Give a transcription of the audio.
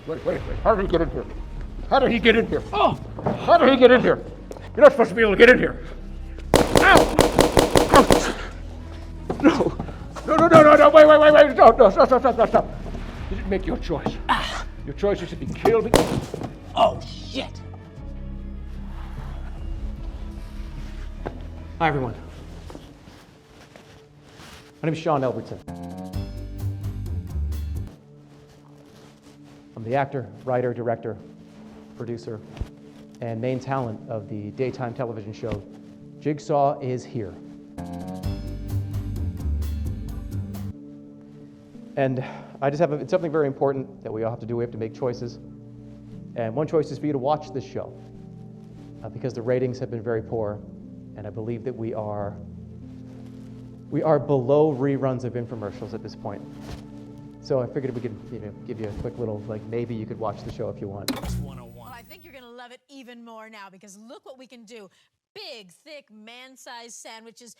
Wait. How did he get in here? How did he get in here? Oh! How did he get in here? You're not supposed to be able to get in here. Ow! Ouch! No! Wait! No, stop. You didn't make your choice. Your choice is to be killed. Oh, shit! Hi, everyone. My name is Sean Elberton. I'm the actor, writer, director, producer, and main talent of the daytime television show Jigsaw is Here. And I just have it's something very important that we all have to do. We have to make choices. And one choice is for you to watch this show because the ratings have been very poor, and I believe that we are below reruns of infomercials at this point. So I figured we could give you a quick little, maybe you could watch the show if you want. Well, I think you're gonna love it even more now because look what we can do. Big, thick, man-sized sandwiches,